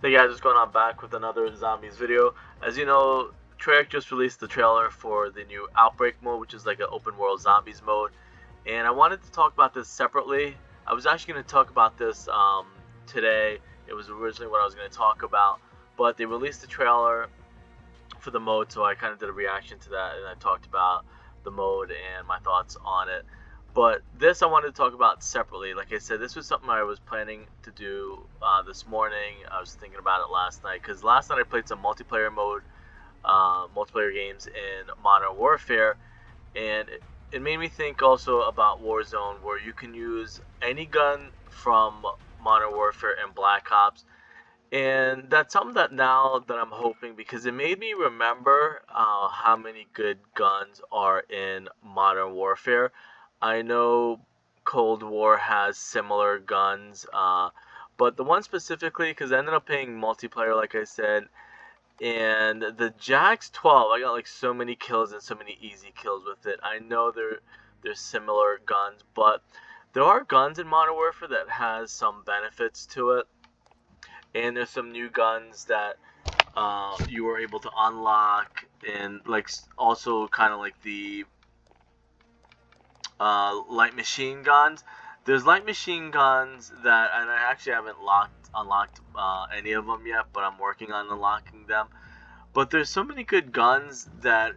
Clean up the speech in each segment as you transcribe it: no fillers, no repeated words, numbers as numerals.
Hey guys, what's going on? Back with another zombies video. As you know, Treyarch just released the trailer for the new Outbreak mode, which is like an open world zombies mode. And I wanted to talk about this separately. I was actually going to talk about this today. It was originally what I was going to talk about, but they released the trailer for the mode, so I kind of did a reaction to that, and I talked about the mode and my thoughts on it. But this I wanted to talk about separately. Like I said, this was something I was planning to do this morning. I was thinking about it last night because last night I played some multiplayer mode, multiplayer games in Modern Warfare, and it made me think also about Warzone, where you can use any gun from Modern Warfare and Black Ops, and that's something that now that I'm hoping, because it made me remember how many good guns are in Modern Warfare. I know Cold War has similar guns, but the one specifically, because I ended up playing multiplayer, like I said, and the Jax 12, I got like so many kills and so many easy kills with it. I know they're similar guns, but there are guns in Modern Warfare that has some benefits to it, and there's some new guns that you were able to unlock, and like also kind of like the light machine guns. There's light machine guns that, and I actually haven't unlocked any of them yet, but I'm working on unlocking them. But there's so many good guns that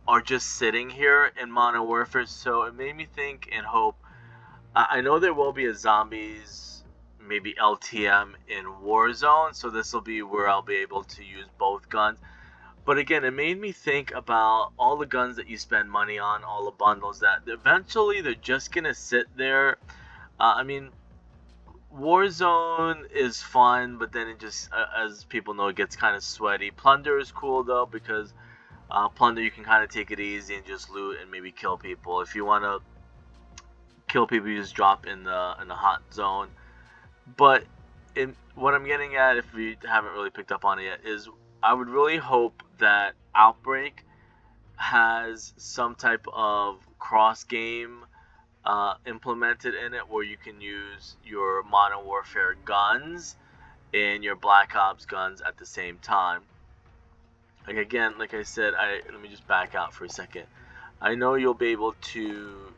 are just sitting here in Modern Warfare, so it made me think and hope. I know there will be a zombies, maybe LTM in Warzone, so this will be where I'll be able to use both guns. But again, it made me think about all the guns that you spend money on, all the bundles that eventually they're just gonna sit there. I mean, Warzone is fun, but then it just, as people know, it gets kind of sweaty. Plunder is cool though, because Plunder you can kind of take it easy and just loot and maybe kill people. If you want to kill people, you just drop in the hot zone. But what I'm getting at, if we haven't really picked up on it yet, is I would really hope that Outbreak has some type of cross game implemented in it, where you can use your Modern Warfare guns and your Black Ops guns at the same time. Like again, like I said, let me just back out for a second. I know you'll be able to,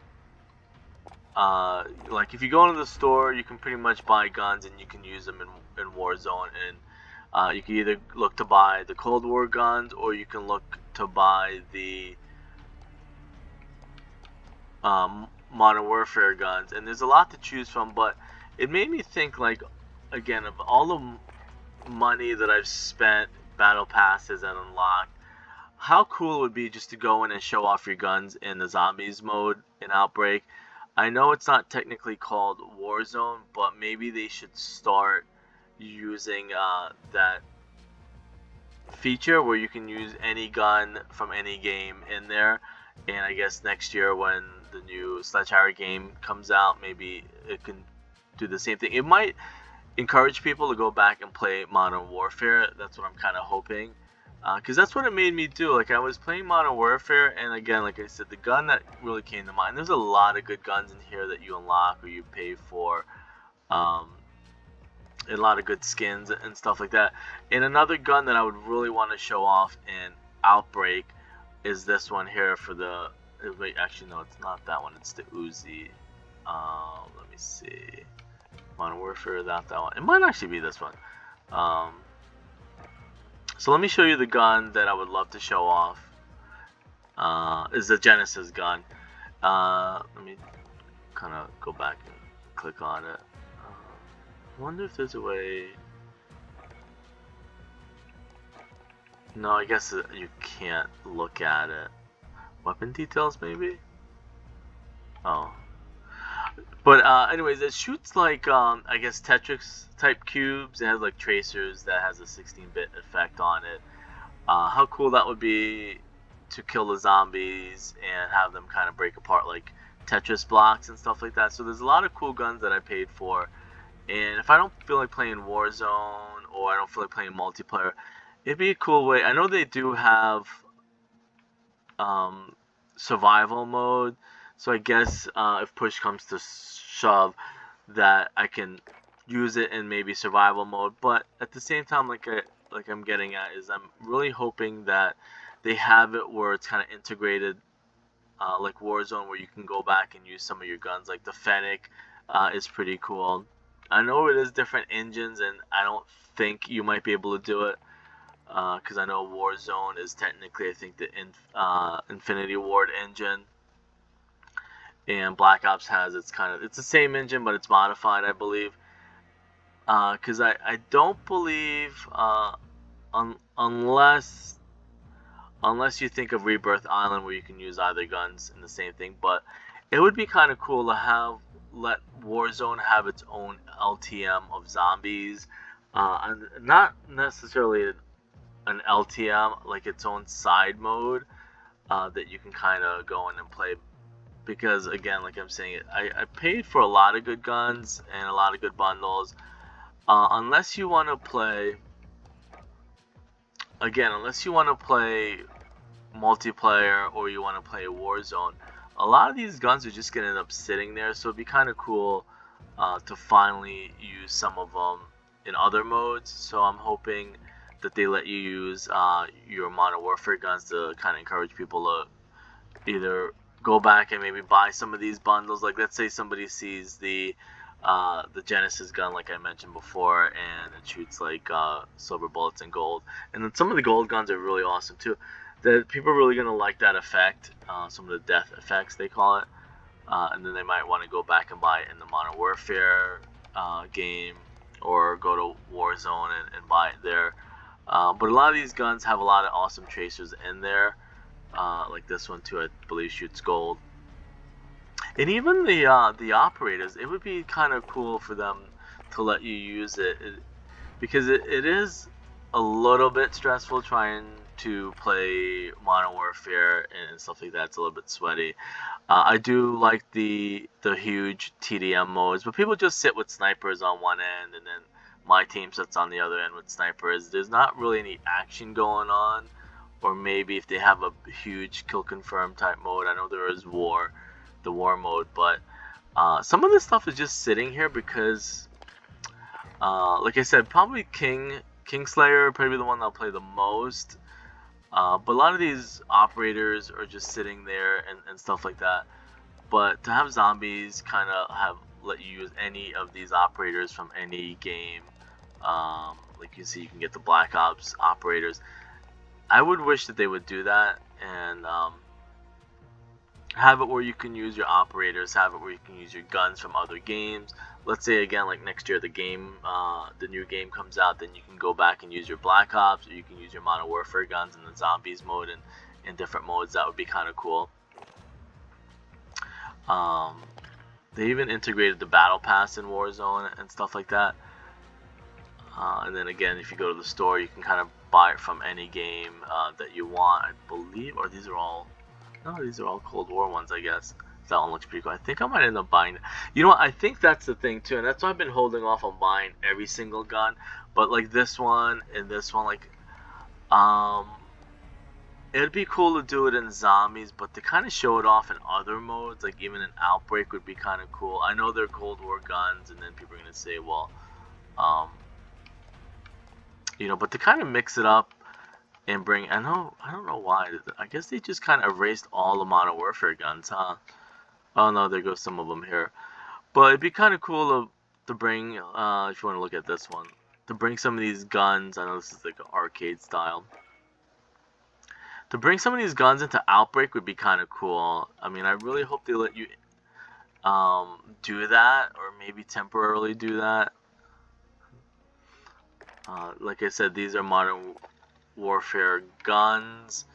like if you go into the store, you can pretty much buy guns and you can use them in Warzone, and you can either look to buy the Cold War guns, or you can look to buy the Modern Warfare guns, and there's a lot to choose from. But it made me think, like, again, of all the money that I've spent, battle passes and unlocked, how cool it would be just to go in and show off your guns in the zombies mode in Outbreak. I know it's not technically called Warzone, but maybe they should start using that feature where you can use any gun from any game in there. And I guess next year when the new Sledgehammer game comes out, maybe it can do the same thing. It might encourage people to go back and play Modern Warfare. That's what I'm kind of hoping. Because that's what it made me do. Like, I was playing Modern Warfare, and again, like I said, the gun that really came to mind, there's a lot of good guns in here that you unlock or you pay for. Um, and a lot of good skins and stuff like that. And another gun that I would really want to show off in Outbreak is this one here for the. Wait, actually, no, it's not that one. It's the Uzi. Let me see. Modern Warfare, not that one. It might actually be this one. Um, so let me show you the gun that I would love to show off. Is the Genesis gun. Let me kind of go back and click on it. I wonder if there's a way. No, I guess you can't look at it. Weapon details, maybe? Oh. But anyways, it shoots like I guess Tetris type cubes. It has like tracers that has a 16-bit effect on it. How cool that would be to kill the zombies and have them kind of break apart like Tetris blocks and stuff like that. So there's a lot of cool guns that I paid for. And if I don't feel like playing Warzone, or I don't feel like playing multiplayer, it'd be a cool way. I know they do have um, survival mode, so I guess if push comes to shove, that I can use it in maybe survival mode. But at the same time, like I'm getting at is I'm really hoping that they have it where it's kind of integrated, like Warzone, where you can go back and use some of your guns. Like the Fennec is pretty cool. I know it is different engines, and I don't think you might be able to do it because I know Warzone is technically, I think, the Infinity Ward engine, and Black Ops has it's the same engine, but it's modified, I believe. Because I don't believe unless you think of Rebirth Island where you can use either guns in the same thing, but it would be kind of cool to let Warzone have its own LTM of zombies, and not necessarily an LTM, like its own side mode that you can kind of go in and play. Because again, like I'm saying, I paid for a lot of good guns and a lot of good bundles. Unless you want to play, multiplayer or you want to play Warzone, a lot of these guns are just gonna end up sitting there. So it'd be kind of cool to finally use some of them in other modes. So I'm hoping that they let you use your Modern Warfare guns to kind of encourage people to either go back and maybe buy some of these bundles. Like let's say somebody sees the Genesis gun, like I mentioned before, and it shoots like silver bullets and gold. And then some of the gold guns are really awesome too. That people are really gonna like that effect, some of the death effects they call it, and then they might want to go back and buy it in the Modern Warfare game, or go to Warzone and buy it there. But a lot of these guns have a lot of awesome tracers in there, like this one too. I believe shoots gold. And even the operators, it would be kind of cool for them to let you use it, because it is a little bit stressful trying to play Modern Warfare and stuff like that. It's a little bit sweaty. I do like the huge TDM modes, but people just sit with snipers on one end, and then my team sits on the other end with snipers. There's not really any action going on, or maybe if they have a huge kill confirm type mode. I know there is the war mode, but some of this stuff is just sitting here because, like I said, probably Kingslayer probably the one that'll play the most. But a lot of these operators are just sitting there and stuff like that. But to have zombies kind of let you use any of these operators from any game, like you see, you can get the Black Ops operators. I would wish that they would do that, and have it where you can use your operators, have it where you can use your guns from other games. Let's say again, like next year the new game comes out, then you can go back and use your Black Ops, or you can use your Modern Warfare guns in the zombies mode and in different modes. That would be kind of cool. They even integrated the Battle Pass in Warzone and stuff like that. And then again, if you go to the store, you can kind of buy it from any game that you want, I believe. Or these are all Cold War ones, I guess. That one looks pretty cool. I think I might end up buying. You know what? I think that's the thing too, and that's why I've been holding off on buying every single gun. But like this one and this one, like, it'd be cool to do it in zombies, but to kind of show it off in other modes, like even an Outbreak would be kind of cool. I know they're Cold War guns, and then people are gonna say, well, but to kind of mix it up and bring, I don't know why. I guess they just kind of erased all the Modern Warfare guns, huh? Oh no, there goes some of them here. But it'd be kind of cool to bring, if you want to look at this one, to bring some of these guns. I know this is like an arcade style. To bring some of these guns into Outbreak would be kind of cool. I mean, I really hope they let you do that, or maybe temporarily do that. Like I said, these are Modern Warfare guns.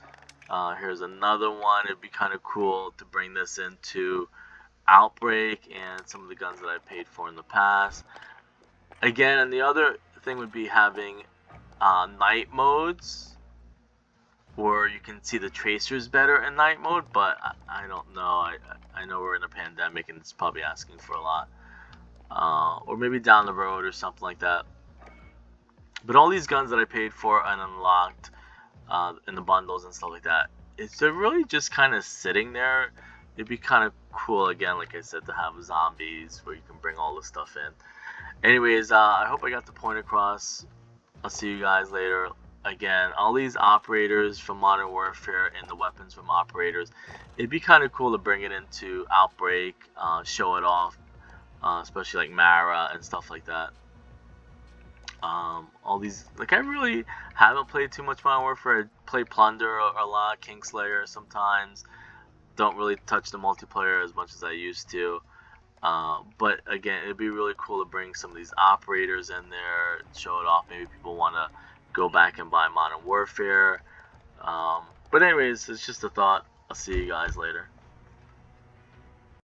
Here's another one. It'd be kind of cool to bring this into Outbreak and some of the guns that I paid for in the past. Again, and the other thing would be having night modes, where you can see the tracers better in night mode, but I don't know. I know we're in a pandemic and it's probably asking for a lot. Or maybe down the road or something like that. But all these guns that I paid for and unlocked in the bundles and stuff like that, they're really just kind of sitting there. It'd be kind of cool, again, like I said, to have zombies where you can bring all this stuff in. Anyways, I hope I got the point across. I'll see you guys later. Again, all these operators from Modern Warfare and the weapons from operators, it'd be kind of cool to bring it into Outbreak, show it off, especially like Mara and stuff like that. All these, like, I really haven't played too much Modern Warfare. I play Plunder a lot, Kingslayer sometimes. Don't really touch the multiplayer as much as I used to. But again, it'd be really cool to bring some of these operators in there, show it off. Maybe people want to go back and buy Modern Warfare. But anyways, it's just a thought. I'll see you guys later.